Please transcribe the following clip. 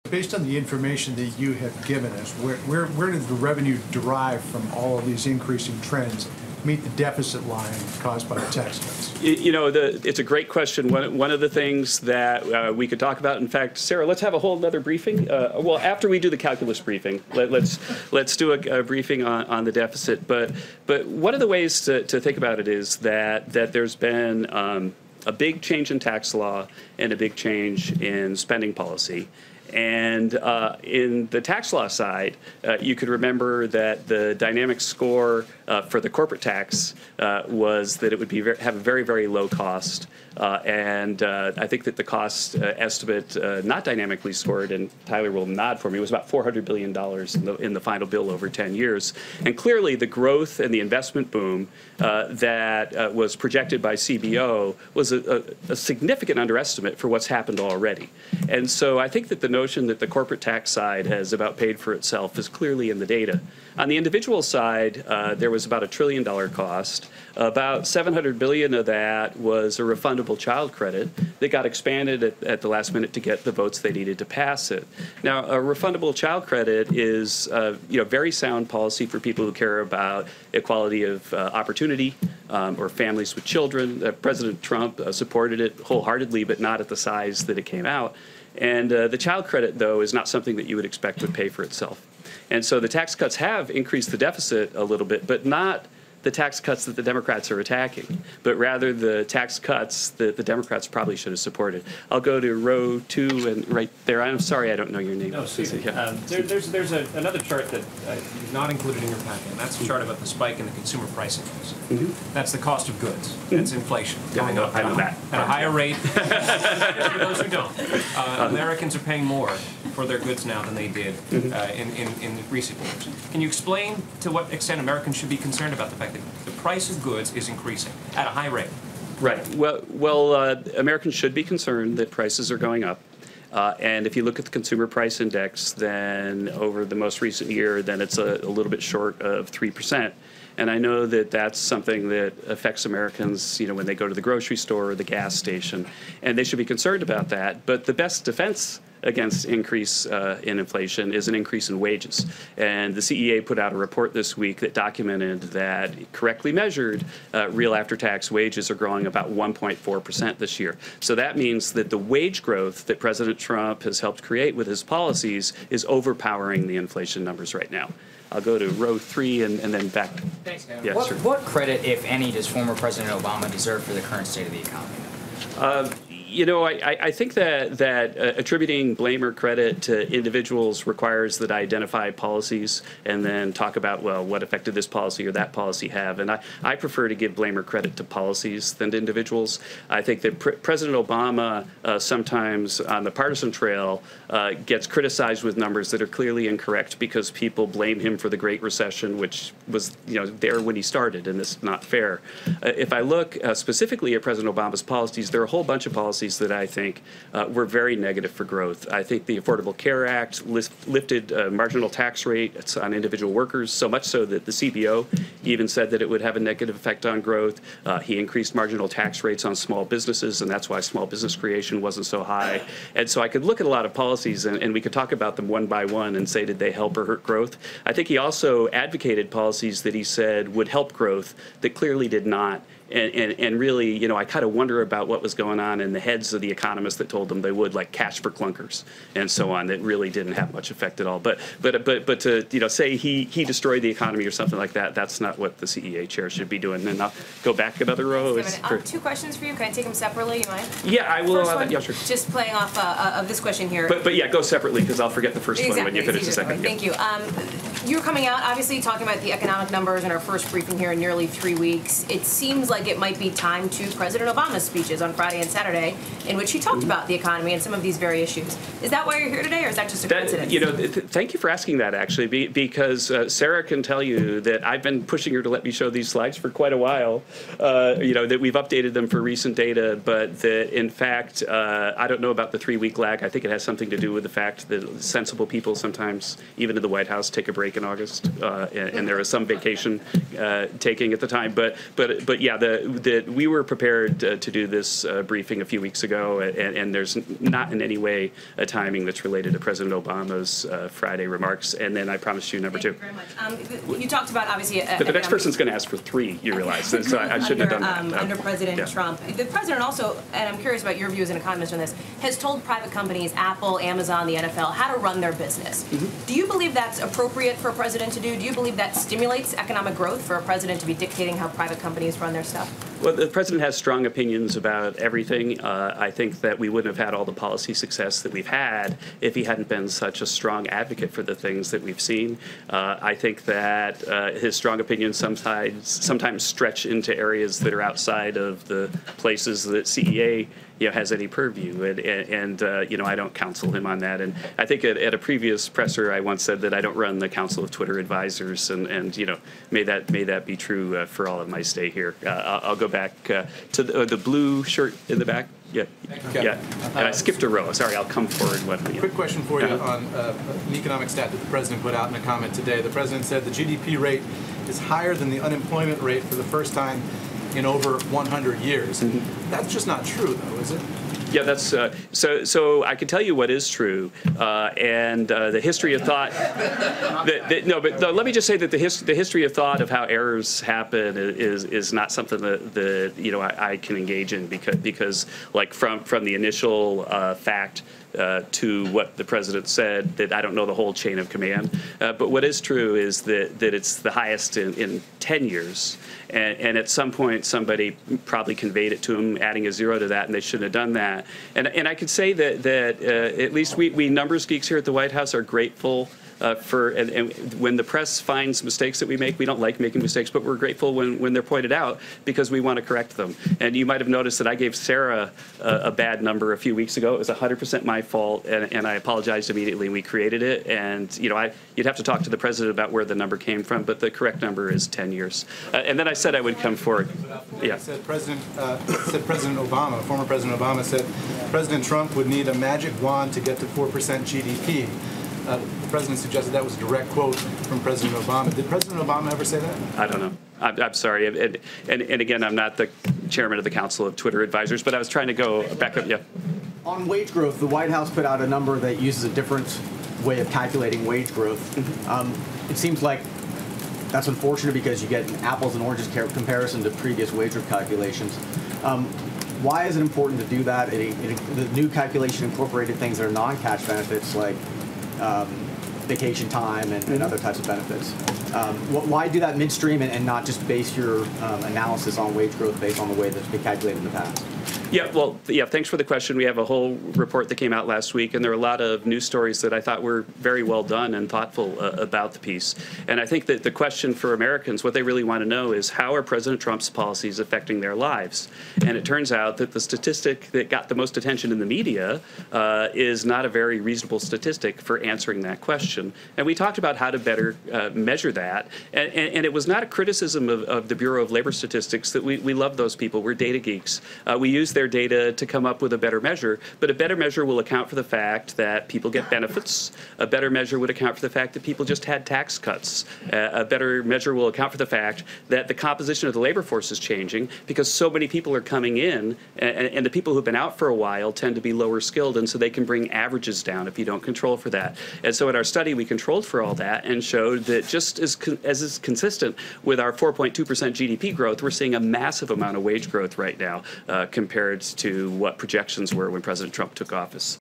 Based on the information that you have given us, where did the revenue derive from all of these increasing trends meet the deficit line caused by the tax cuts? You know, it's a great question. One of the things that we could talk about, in fact, Sarah, let's have a whole other briefing. Well, after we do the calculus briefing, let's do a briefing on the deficit. But one of the ways to think about it is that there's been a big change in tax law and a big change in spending policy. And in the tax law side, you could remember that the dynamic score for the corporate tax was that it would be have a very, very low cost. And I think that the cost estimate, not dynamically scored, and Tyler will nod for me, was about $400 billion in the final bill over 10 years. And clearly, the growth and the investment boom that was projected by CBO was a significant underestimate for what's happened already. And so I think that the notion that the corporate tax side has about paid for itself is clearly in the data. On the individual side, there was about $1 trillion cost. About $700 billion of that was a refundable child credit that got expanded at the last minute to get the votes they needed to pass it. Now, a refundable child credit is very sound policy for people who care about equality of opportunity or families with children. President Trump supported it wholeheartedly, but not at the size that it came out. And the child credit, though, is not something that you would expect would pay for itself. And so the tax cuts have increased the deficit a little bit, but not the tax cuts that the Democrats are attacking, but rather the tax cuts that the Democrats probably should have supported. I'll go to row 2 and right there. I'm sorry, I don't know your name. No, Steve. Yeah. There's another chart that you've not included in your packet, and that's a chart about the spike in the consumer price index. Mm-hmm. That's the cost of goods. That's inflation going up I know that. At a higher rate. For those who don't, Americans are paying more for their goods now than they did in recent years. Can you explain to what extent Americans should be concerned about the fact that the price of goods is increasing at a high rate? Right. Well, Americans should be concerned that prices are going up. And if you look at the consumer price index, then over the most recent year, then it's a little bit short of 3%. And I know that that's something that affects Americans, when they go to the grocery store or the gas station, and they should be concerned about that. But the best defense against increase in inflation is an increase in wages. And the CEA put out a report this week that documented that, correctly measured, real after-tax wages are growing about 1.4% this year. So that means that the wage growth that President Trump has helped create with his policies is overpowering the inflation numbers right now. I'll go to row 3 and then back. Thanks, Kevin. Yeah, sure. What credit, if any, does former President Obama deserve for the current state of the economy? I think that attributing blame or credit to individuals requires that I identify policies and then talk about, well, what effect did this policy or that policy have? And I prefer to give blame or credit to policies than to individuals. I think that President Obama sometimes on the partisan trail gets criticized with numbers that are clearly incorrect because people blame him for the Great Recession, which was there when he started, and it's not fair. If I look specifically at President Obama's policies, there are a whole bunch of policies that I think were very negative for growth. I think the Affordable Care Act lifted marginal tax rates on individual workers, so much so that the CBO even said that it would have a negative effect on growth. He increased marginal tax rates on small businesses, and that's why small business creation wasn't so high. And so I could look at a lot of policies, and we could talk about them one by one and say, did they help or hurt growth? I think he also advocated policies that he said would help growth that clearly did not. And really, I kind of wonder about what was going on in the heads of the economists that told them they would, like cash for clunkers and so on, that really didn't have much effect at all. But to say he destroyed the economy or something like that, that's not what the CEA chair should be doing. And I'll go back another row. Two questions for you. Can I take them separately? You mind? Yeah, I will. First one, yeah, sure. Just playing off of this question here. But yeah, go separately because I'll forget the first one when you finish the second. Thank you. You're coming out, obviously, talking about the economic numbers in our first briefing here in nearly 3 weeks. It seems like it might be time to President Obama's speeches on Friday and Saturday, in which he talked about the economy and some of these very issues. Is that why you're here today, or is that just a coincidence? Thank you for asking that, actually, because Sarah can tell you that I've been pushing her to let me show these slides for quite a while. That we've updated them for recent data, but that in fact, I don't know about the 3-week lag. I think it has something to do with the fact that sensible people sometimes, even in the White House, take a break in August, and there is some vacation taking at the time. But yeah, that we were prepared to do this briefing a few weeks ago, and there's not in any way a timing that's related to President Obama's Friday remarks. And then I promised you number two. Thank you very much. You talked about, obviously, But the next person's going to ask for three, you realize. So I shouldn't have done that. Under President Trump. The president also, and I'm curious about your view as an economist on this, has told private companies, Apple, Amazon, the NFL, how to run their business. Do you believe that's appropriate for a president to do? Do you believe that stimulates economic growth for a president to be dictating how private companies run their stuff? Well, the president has strong opinions about everything. I think that we wouldn't have had all the policy success that we've had if he hadn't been such a strong advocate for the things that we've seen. I think that his strong opinions sometimes stretch into areas that are outside of the places that CEA has any purview, and I don't counsel him on that. And I think at a previous presser, I once said that I don't run the Council of Twitter Advisors, and may that be true for all of my stay here. I'll go back to the blue shirt in the back. Yeah, yeah. And I skipped a row. Sorry, I'll come forward. Quick question for you on an economic stat that the president put out in a comment today. The president said the GDP rate is higher than the unemployment rate for the first time in over 100 years. That's just not true, though, is it? Yeah, that's so I can tell you what is true, and the history of thought. Let me just say that the history of thought of how errors happen is not something that I can engage in because like from the initial fact to what the president said, that I don't know the whole chain of command. But what is true is that it's the highest in 10 years. And at some point, somebody probably conveyed it to him, adding a zero to that, and they shouldn't have done that. And I could say that at least we numbers geeks here at the White House are grateful and when the press finds mistakes that we make, we don't like making mistakes, but we're grateful when they're pointed out because we want to correct them. And you might have noticed that I gave Sarah a bad number a few weeks ago. It was 100% my fault, and I apologized immediately. We created it, and you'd have to talk to the president about where the number came from, but the correct number is 10 years. And then I said I would come forward. Yeah. Said President Obama, former President Obama said President Trump would need a magic wand to get to 4% GDP. The president suggested that was a direct quote from President Obama. Did President Obama ever say that? I don't know. I'm sorry. And again, I'm not the chairman of the Council of Twitter Advisors, but I was trying to go back up. Yeah. On wage growth, the White House put out a number that uses a different way of calculating wage growth. It seems like that's unfortunate because you get an apples and oranges comparison to previous wage growth calculations. Why is it important to do that? The new calculation incorporated things that are non-cash benefits like vacation time and other types of benefits. Why do that midstream and not just base your analysis on wage growth based on the way that's been calculated in the past? Yeah, well, yeah, thanks for the question. We have a whole report that came out last week, and there are a lot of news stories that I thought were very well done and thoughtful about the piece. And I think that the question for Americans, what they really want to know is how are President Trump's policies affecting their lives? And it turns out that the statistic that got the most attention in the media is not a very reasonable statistic for answering that question. And we talked about how to better measure that. And it was not a criticism of the Bureau of Labor Statistics that we love those people. We're data geeks. We use their data to come up with a better measure, but a better measure will account for the fact that people get benefits. A better measure would account for the fact that people just had tax cuts. A better measure will account for the fact that the composition of the labor force is changing because so many people are coming in, and the people who've been out for a while tend to be lower skilled, and so they can bring averages down if you don't control for that. And so in our study, we controlled for all that and showed that just as is consistent with our 4.2% GDP growth, we're seeing a massive amount of wage growth right now compared to what projections were when President Trump took office.